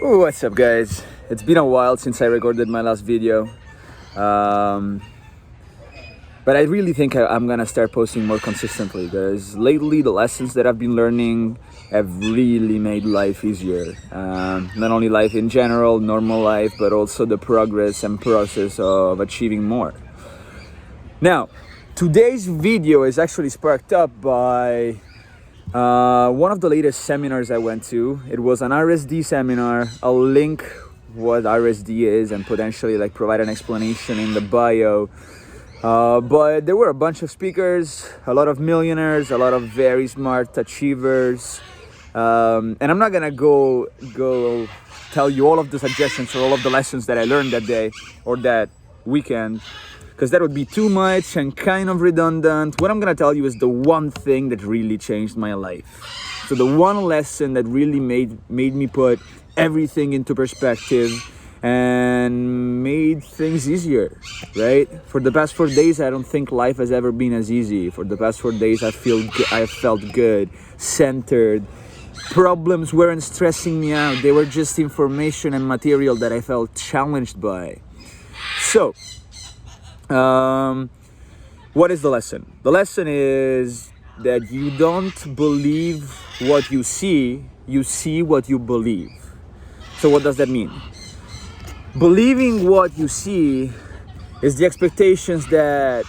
What's up, guys? It's been a while since I recorded my last video, um, but I really think I'm gonna start posting more consistently because lately the lessons that I've been learning have really made life easier. Not only life in general, normal life, but also the progress and process of achieving more. Now, today's video is actually sparked up by one of the latest seminars I went to. It was an RSD seminar. I'll link what RSD is and potentially provide an explanation in the bio. But there were a bunch of speakers, a lot of millionaires, a lot of very smart achievers. And I'm not gonna go tell you all of the suggestions or all of the lessons that I learned that day or that weekend, because that would be too much and kind of redundant. What I'm gonna tell you is the one thing that really changed my life. So the one lesson that really made me put everything into perspective and made things easier, right? For the past 4 days, I don't think life has ever been as easy. For the past 4 days, I felt good, centered. Problems weren't stressing me out. They were just information and material that I felt challenged by. So, what is the lesson? The lesson is that you don't believe what you see what you believe. So what does that mean? Believing what you see is the expectations that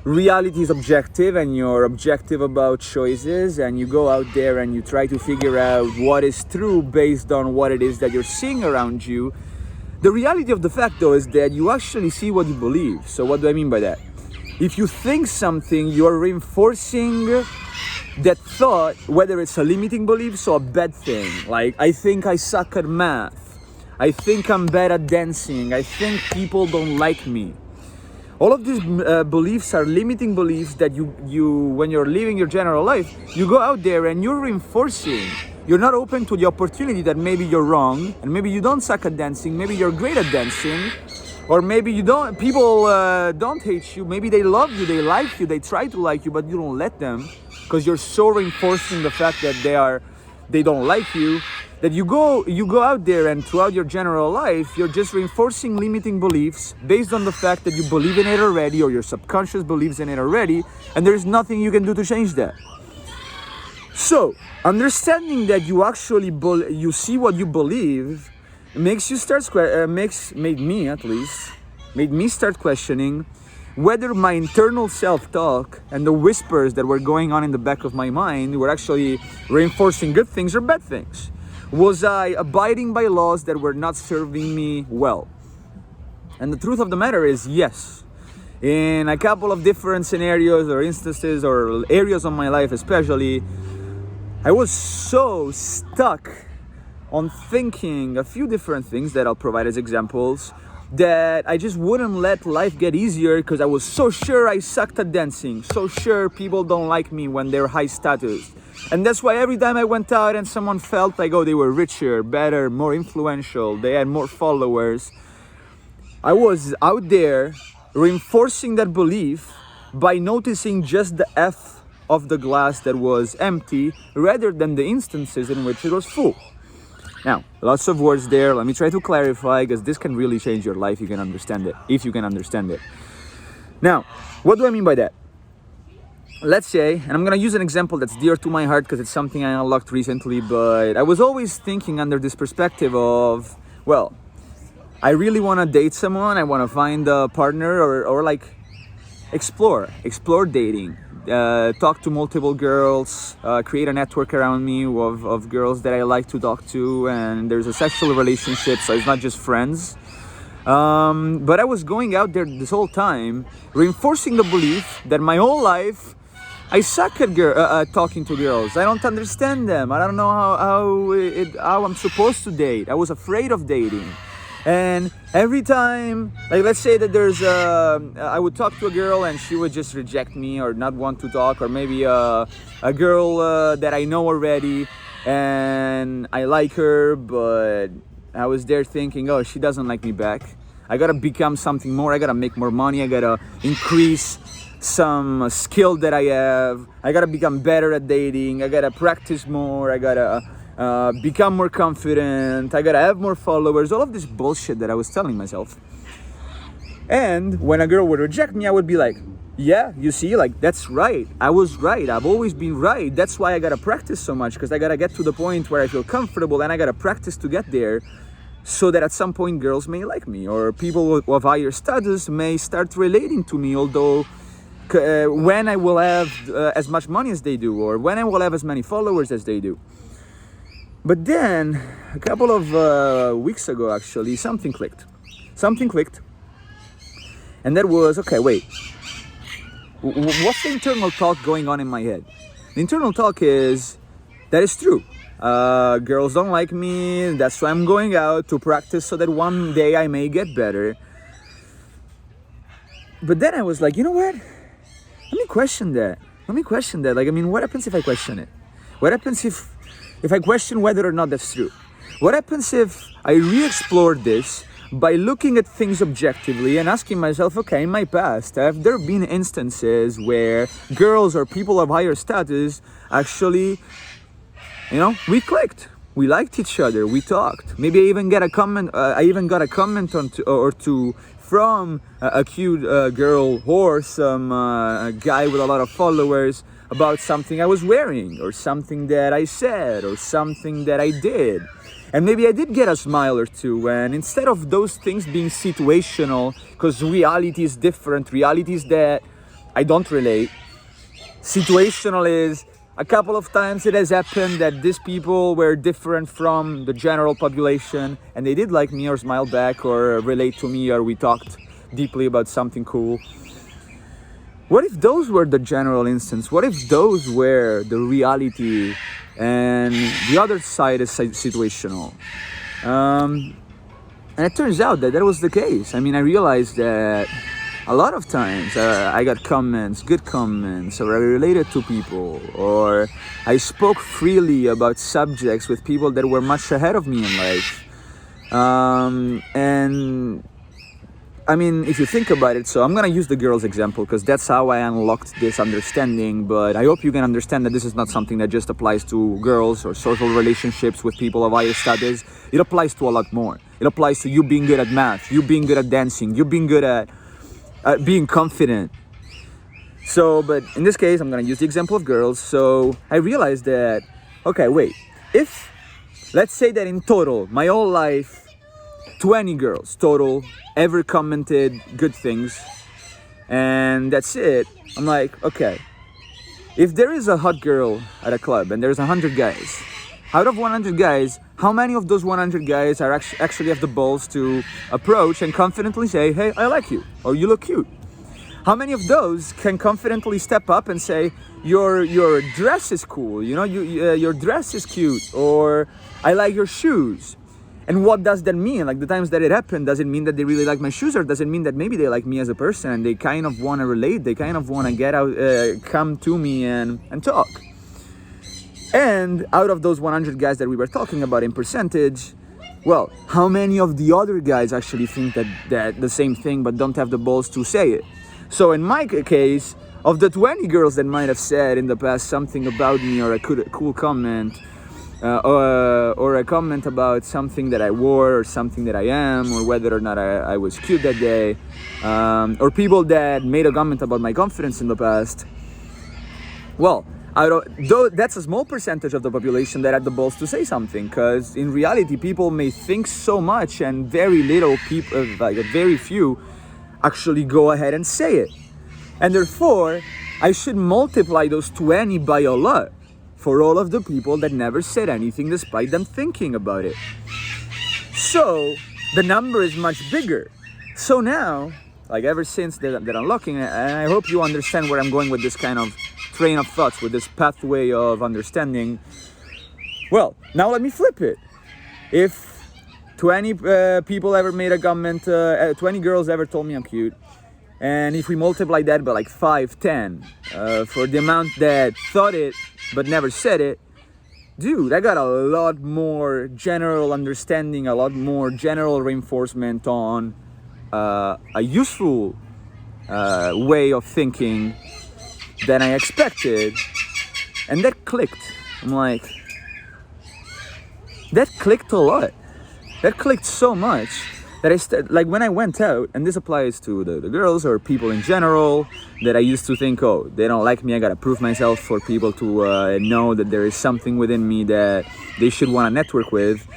reality is objective and you're objective about choices, and you go out there and you try to figure out what is true based on what it is that you're seeing around you. The reality of the fact, though, is that you actually see what you believe. So what do I mean by that? If you think something, you're reinforcing that thought, whether it's a limiting belief or a bad thing. Like, I think I suck at math. I think I'm bad at dancing. I think people don't like me. All of these beliefs are limiting beliefs that you when you're living your general life, you go out there and you're reinforcing. You're not open to the opportunity that maybe you're wrong, and maybe you don't suck at dancing, maybe you're great at dancing, or maybe people don't hate you, maybe they love you, they like you, they try to like you, but you don't let them because you're so reinforcing the fact that they don't like you, that you go out there and throughout your general life, you're just reinforcing limiting beliefs based on the fact that you believe in it already, or your subconscious believes in it already, and there's nothing you can do to change that. So, understanding that you actually you see what you believe makes you made me start questioning whether my internal self-talk and the whispers that were going on in the back of my mind were actually reinforcing good things or bad things. Was I abiding by laws that were not serving me well? And the truth of the matter is yes. In a couple of different scenarios or instances or areas of my life especially, I was so stuck on thinking a few different things that I'll provide as examples, that I just wouldn't let life get easier because I was so sure I sucked at dancing, so sure people don't like me when they're high status. And that's why every time I went out and someone felt like, oh, they were richer, better, more influential, they had more followers, I was out there reinforcing that belief by noticing just the F of the glass that was empty rather than the instances in which it was full. Now, lots of words there. Let me try to clarify, because this can really change your life if you can understand it. Now, what do I mean by that? Let's say, and I'm gonna use an example that's dear to my heart because it's something I unlocked recently, but I was always thinking under this perspective of, well, I really wanna date someone, I wanna find a partner or explore dating. Talk to multiple girls, create a network around me of girls that I like to talk to, and there's a sexual relationship, so it's not just friends. But I was going out there this whole time, reinforcing the belief that my whole life I suck at talking to girls. I don't understand them. I don't know how I'm supposed to date. I was afraid of dating. And every time, let's say that I would talk to a girl and she would just reject me or not want to talk, or maybe a girl that I know already and I like her, but I was there thinking, oh, she doesn't like me back. I gotta become something more. I gotta make more money. I gotta increase some skill that I have. I gotta become better at dating. I gotta practice more. I gotta become more confident, I gotta have more followers, all of this bullshit that I was telling myself. And when a girl would reject me, I would be like, yeah, you see, like, that's right. I was right. I've always been right. That's why I gotta practice so much, because I gotta get to the point where I feel comfortable, and I gotta practice to get there, so that at some point girls may like me, or people of higher status may start relating to me, although when I will have as much money as they do, or when I will have as many followers as they do. But then, a couple of weeks ago, actually, something clicked. And that was, okay, wait. What's the internal talk going on in my head? The internal talk is, that is true. Girls don't like me, that's why I'm going out to practice so that one day I may get better. But then I was like, you know what? Let me question that. Like, I mean, what happens if I question it? What happens if I question whether or not that's true? What happens if I re-explore this by looking at things objectively and asking myself, okay, in my past, have there been instances where girls or people of higher status actually, we clicked, we liked each other, we talked. Maybe I even got a comment. On or two from a cute girl or some guy with a lot of followers about something I was wearing, or something that I said, or something that I did. And maybe I did get a smile or two, and instead of those things being situational, because reality is different, reality is that I don't relate. Situational is a couple of times it has happened that these people were different from the general population, and they did like me or smile back or relate to me, or we talked deeply about something cool. What if those were the general instance? What if those were the reality and the other side is situational? And it turns out that was the case. I mean, I realized that a lot of times I got comments, good comments, or I related to people, or I spoke freely about subjects with people that were much ahead of me in life. And I mean, if you think about it, so I'm gonna use the girls example because that's how I unlocked this understanding, but I hope you can understand that this is not something that just applies to girls or social relationships with people of higher status. It applies to a lot more. It applies to you being good at math, you being good at dancing, you being good at being confident. So, but in this case, I'm gonna use the example of girls. So I realized that, okay, wait, if, let's say that in total, my whole life, 20 girls total ever commented good things, and that's it. I'm like, okay, if there is a hot girl at a club and there's 100 guys, out of 100 guys, how many of those 100 guys are actually have the balls to approach and confidently say, hey, I like you, or you look cute? How many of those can confidently step up and say, your dress is cool, your dress is cute, or I like your shoes? And what does that mean? Like, the times that it happened, does it mean that they really like my shoes, or does it mean that maybe they like me as a person and they kind of want to relate, they kind of want to get out, come to me and talk? And out of those 100 guys that we were talking about in percentage, well, how many of the other guys actually think that the same thing but don't have the balls to say it? So in my case, of the 20 girls that might have said in the past something about me, or a cool comment, or a comment about something that I wore, or something that I am, or whether or not I was cute that day, or people that made a comment about my confidence in the past, well, though that's a small percentage of the population that had the balls to say something, because in reality people may think so much and very little people, like very few, actually go ahead and say it. And therefore, I should multiply those 20 by a lot for all of the people that never said anything despite them thinking about it. So the number is much bigger. So now, like ever since that unlocking, and I hope you understand where I'm going with this kind of train of thoughts, with this pathway of understanding. Well, now let me flip it. If 20 people ever made a comment, 20 girls ever told me I'm cute, and if we multiply that by like 5, 10, for the amount that thought it but never said it, dude, I got a lot more general understanding, a lot more general reinforcement on a useful way of thinking than I expected. And that clicked. I'm like, that clicked a lot. That clicked so much that like when I went out, and this applies to the girls or people in general, that I used to think, oh, they don't like me, I gotta prove myself for people to know that there is something within me that they should want to network with.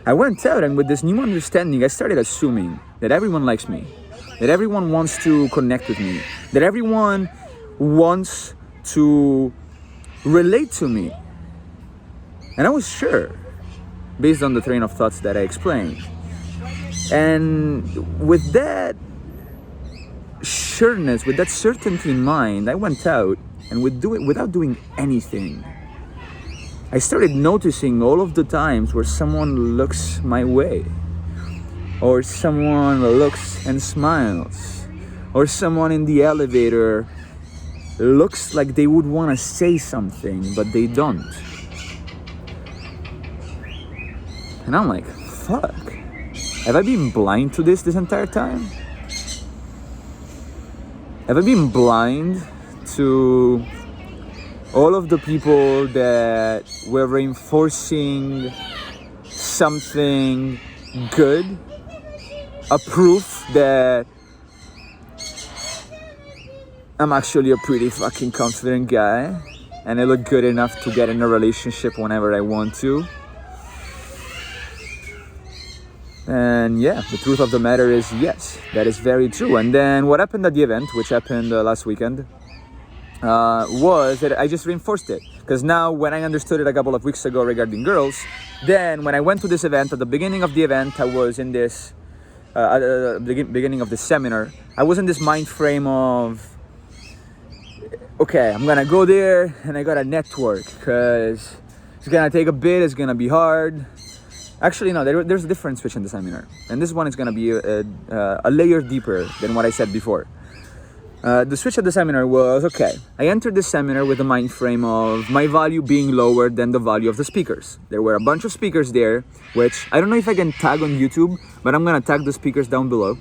I went out, and with this new understanding, I started assuming that everyone likes me, that everyone wants to connect with me, that everyone wants to relate to me. And I was sure, based on the train of thoughts that I explained. And with that sureness, with that certainty in mind, I went out, and without doing anything, I started noticing all of the times where someone looks my way, or someone looks and smiles, or someone in the elevator looks like they would want to say something, but they don't. And I'm like, fuck, have I been blind to this entire time? Have I been blind to all of the people that were reinforcing something good? A proof that I'm actually a pretty fucking confident guy, and I look good enough to get in a relationship whenever I want to. And yeah, the truth of the matter is, yes, that is very true. And then what happened at the event, which happened last weekend, was that I just reinforced it. Because now, when I understood it a couple of weeks ago regarding girls, then when I went to this event, at the beginning of the event, I was in this, at the beginning of the seminar, I was in this mind frame of, okay, I'm gonna go there and I gotta network, because it's gonna take a bit, it's gonna be hard. Actually, no, there's a different switch in the seminar. And this one is gonna be a layer deeper than what I said before. The switch at the seminar was, okay, I entered the seminar with the mind frame of my value being lower than the value of the speakers. There were a bunch of speakers there, which I don't know if I can tag on YouTube, but I'm gonna tag the speakers down below,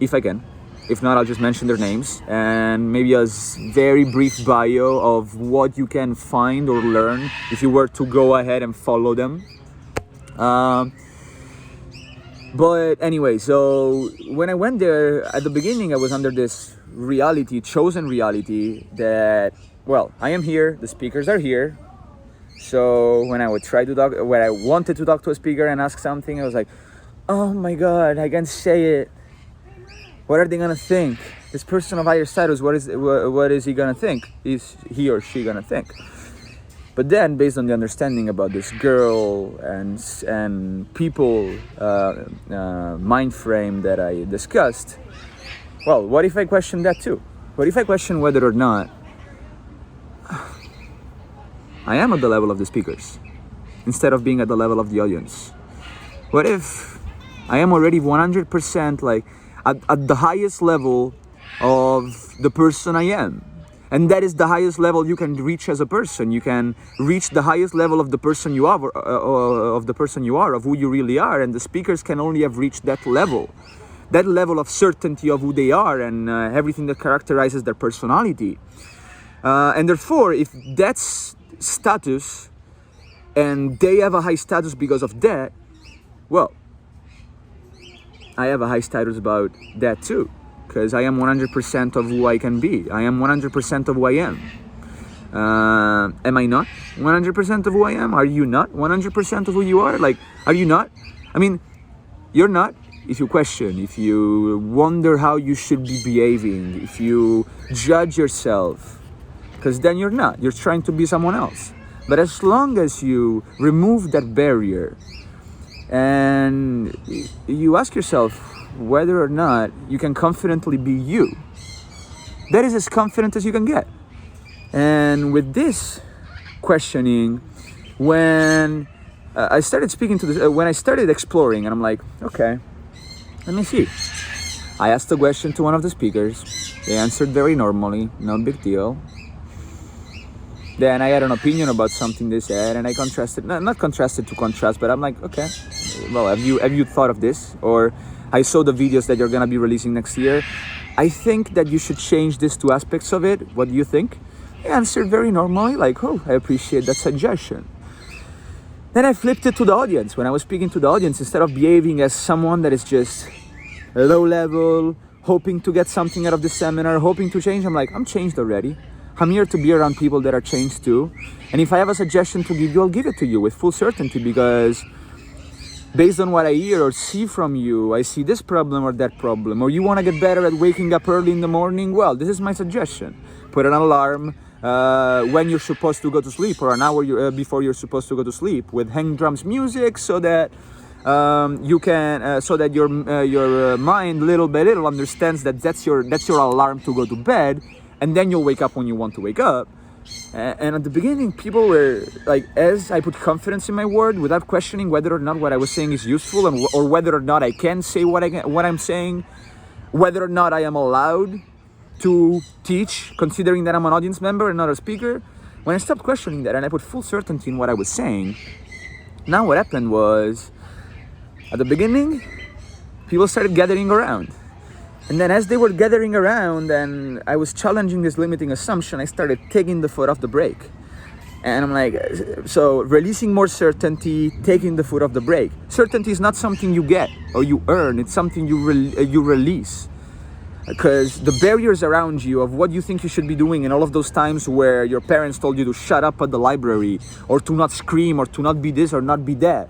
if I can. If not, I'll just mention their names and maybe a very brief bio of what you can find or learn if you were to go ahead and follow them. But anyway, so when I went there, at the beginning I was under this chosen reality that, well, I am here, the speakers are here. So when I wanted to talk to a speaker and ask something, I was like, oh my God, I can't say it. What are they gonna think? This person of higher status, what is he gonna think? Is he or she gonna think? But then, based on the understanding about this girl and people mind frame that I discussed, well, what if I question that too? What if I question whether or not I am at the level of the speakers instead of being at the level of the audience? What if I am already 100% like at the highest level of the person I am? And that is the highest level you can reach as a person. You can reach the highest level of the person you are, of who you really are. And the speakers can only have reached that level of certainty of who they are and everything that characterizes their personality. And therefore, if that's status, and they have a high status because of that, well, I have a high status about that too. Because I am 100% of who I can be. I am 100% of who I am. Am I not 100% of who I am? Are you not 100% of who you are? Like, are you not? I mean, you're not. If you question, if you wonder how you should be behaving, if you judge yourself, because then you're not. You're trying to be someone else. But as long as you remove that barrier and you ask yourself, whether or not you can confidently be you, that is as confident as you can get. And with this questioning, when I started speaking to this, when I started exploring, and I'm like, okay, let me see. I asked a question to one of the speakers. They answered very normally, no big deal. Then I had an opinion about something they said, and I contrasted, not contrasted to contrast, but I'm like, okay, well, have you thought of this? Or I saw the videos that you're gonna be releasing next year. I think that you should change these two aspects of it. What do you think? He answered very normally, like, oh, I appreciate that suggestion. Then I flipped it to the audience. When I was speaking to the audience, instead of behaving as someone that is just low level, hoping to get something out of the seminar, hoping to change, I'm like, I'm changed already. I'm here to be around people that are changed too. And if I have a suggestion to give you, I'll give it to you with full certainty, because based on what I hear or see from you, I see this problem or that problem. Or you want to get better at waking up early in the morning? Well, this is my suggestion. Put an alarm when you're supposed to go to sleep, or an hour before you're supposed to go to sleep, with hang drums music, so that you can so that your mind little by little understands that that's your alarm to go to bed, and then you'll wake up when you want to wake up. And at the beginning, people were like, as I put confidence in my word without questioning whether or not what I was saying is useful, or whether or not I can say what I'm saying, whether or not I am allowed to teach, considering that I'm an audience member and not a speaker. When I stopped questioning that and I put full certainty in what I was saying, now what happened was, at the beginning, people started gathering around. And then as they were gathering around and I was challenging this limiting assumption, I started taking the foot off the brake. And I'm like, so releasing more certainty, taking the foot off the brake. Certainty is not something you get or you earn, it's something you release. Because the barriers around you of what you think you should be doing, and all of those times where your parents told you to shut up at the library, or to not scream, or to not be this or not be that,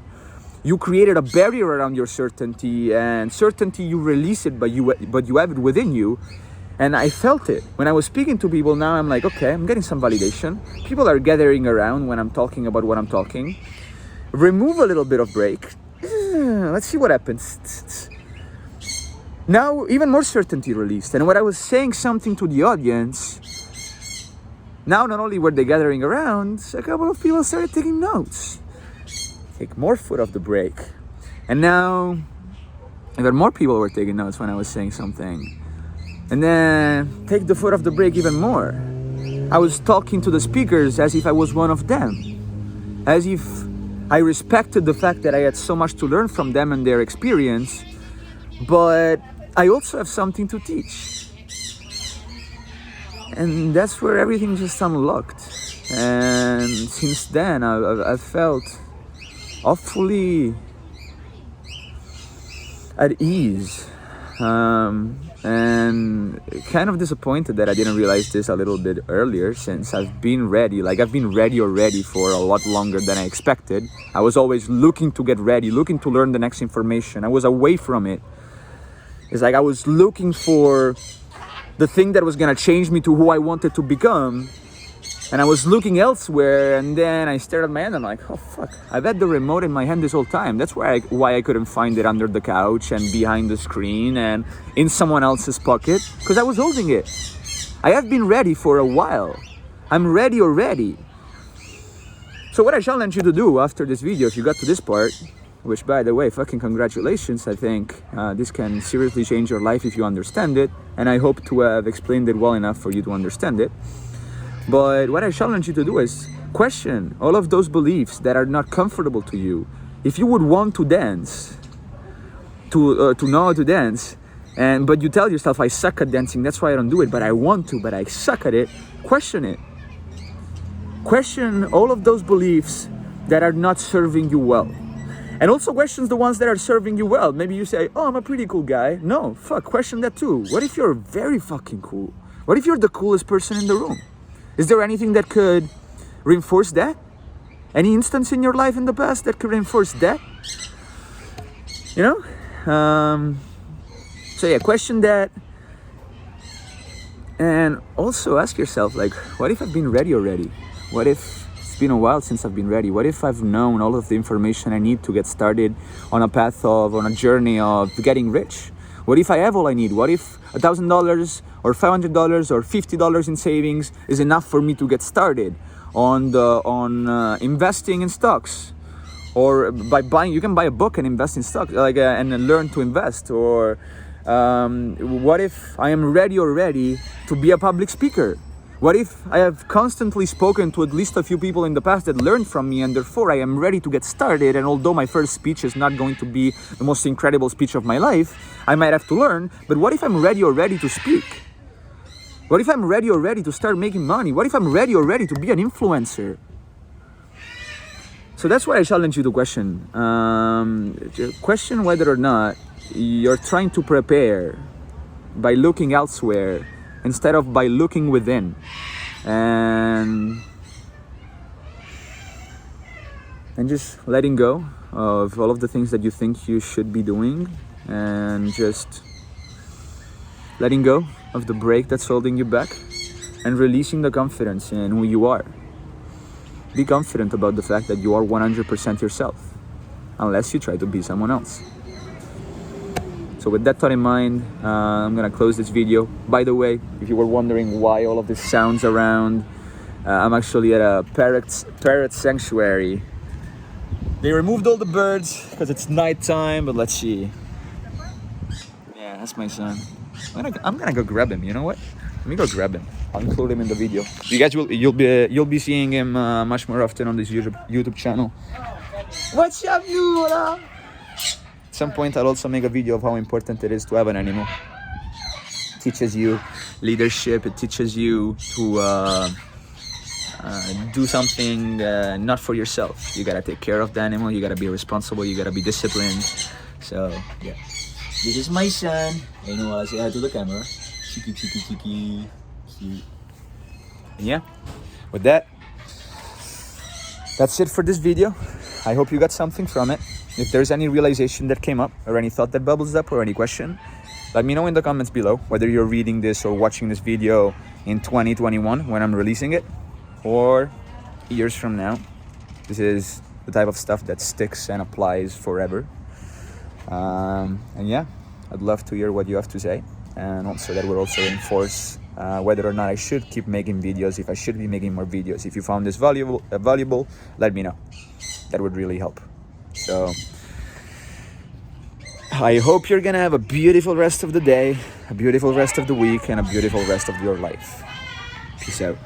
you created a barrier around your certainty, and certainty, you release it, but you have it within you. And I felt it. When I was speaking to people, now I'm like, okay, I'm getting some validation. People are gathering around when I'm talking about what I'm talking. Remove a little bit of break. Let's see what happens. Now, even more certainty released. And when I was saying something to the audience, now not only were they gathering around, a couple of people started taking notes. Take more foot off the brake. And now, even more people were taking notes when I was saying something. And then, take the foot off the brake even more. I was talking to the speakers as if I was one of them. As if I respected the fact that I had so much to learn from them and their experience. But I also have something to teach. And that's where everything just unlocked. And since then, I've felt awfully at ease, and kind of disappointed that I didn't realize this a little bit earlier, since I've been ready already for a lot longer than I expected. I was always looking to get ready, looking to learn the next information. I was away from it. It's like I was looking for the thing that was gonna change me to who I wanted to become. And I was looking elsewhere, and then I stared at my hand and I'm like, oh fuck, I've had the remote in my hand this whole time. That's why I couldn't find it under the couch and behind the screen and in someone else's pocket, because I was holding it. I have been ready for a while. I'm ready already. So what I challenge you to do after this video, if you got to this part, which by the way, fucking congratulations. I think this can seriously change your life if you understand it. And I hope to have explained it well enough for you to understand it. But what I challenge you to do is question all of those beliefs that are not comfortable to you. If you would want to dance, to know how to dance, but you tell yourself, I suck at dancing, that's why I don't do it, but I want to, but I suck at it, question it. Question all of those beliefs that are not serving you well. And also question the ones that are serving you well. Maybe you say, oh, I'm a pretty cool guy. No, fuck, question that too. What if you're very fucking cool? What if you're the coolest person in the room? Is there anything that could reinforce that? Any instance in your life in the past that could reinforce that? You know? So yeah, question that. And also ask yourself, like, what if I've been ready already? What if it's been a while since I've been ready? What if I've known all of the information I need to get started on a journey of getting rich? What if I have all I need? What if $1,000 or $500 or $50 in savings is enough for me to get started on investing in stocks? Or you can buy a book and invest in stocks, and learn to invest. Or what if I am ready already to be a public speaker? What if I have constantly spoken to at least a few people in the past that learned from me, and therefore I am ready to get started, and although my first speech is not going to be the most incredible speech of my life, I might have to learn, but what if I'm ready already to speak? What if I'm ready already to start making money? What if I'm ready already to be an influencer? So that's why I challenge you to question. Question whether or not you're trying to prepare by looking elsewhere instead of by looking within. And just letting go of all of the things that you think you should be doing, and just letting go of the brake that's holding you back, and releasing the confidence in who you are. Be confident about the fact that you are 100% yourself, unless you try to be someone else. So with that thought in mind, I'm gonna close this video. By the way, if you were wondering why all of this sounds around, I'm actually at a parrot sanctuary. They removed all the birds because it's nighttime, but let's see. Yeah, that's my son. I'm gonna go grab him. You know what? Let me go grab him. I'll include him in the video. You guys you'll be seeing him much more often on this YouTube channel. What's up, Yura? At some point, I'll also make a video of how important it is to have an animal. It teaches you leadership. It teaches you to do something not for yourself. You gotta take care of the animal. You gotta be responsible. You gotta be disciplined. So yeah, this is my son. I know I'll say hi to the camera. Chiki chiki chiki. Cute. And yeah, with that, that's it for this video. I hope you got something from it. If there's any realization that came up, or any thought that bubbles up, or any question, let me know in the comments below, whether you're reading this or watching this video in 2021 when I'm releasing it, or years from now. This is the type of stuff that sticks and applies forever. And yeah, I'd love to hear what you have to say, and also that will also reinforce whether or not I should keep making videos, if I should be making more videos. If you found this valuable, let me know. That would really help. So I hope you're gonna have a beautiful rest of the day, a beautiful rest of the week, and a beautiful rest of your life. Peace out.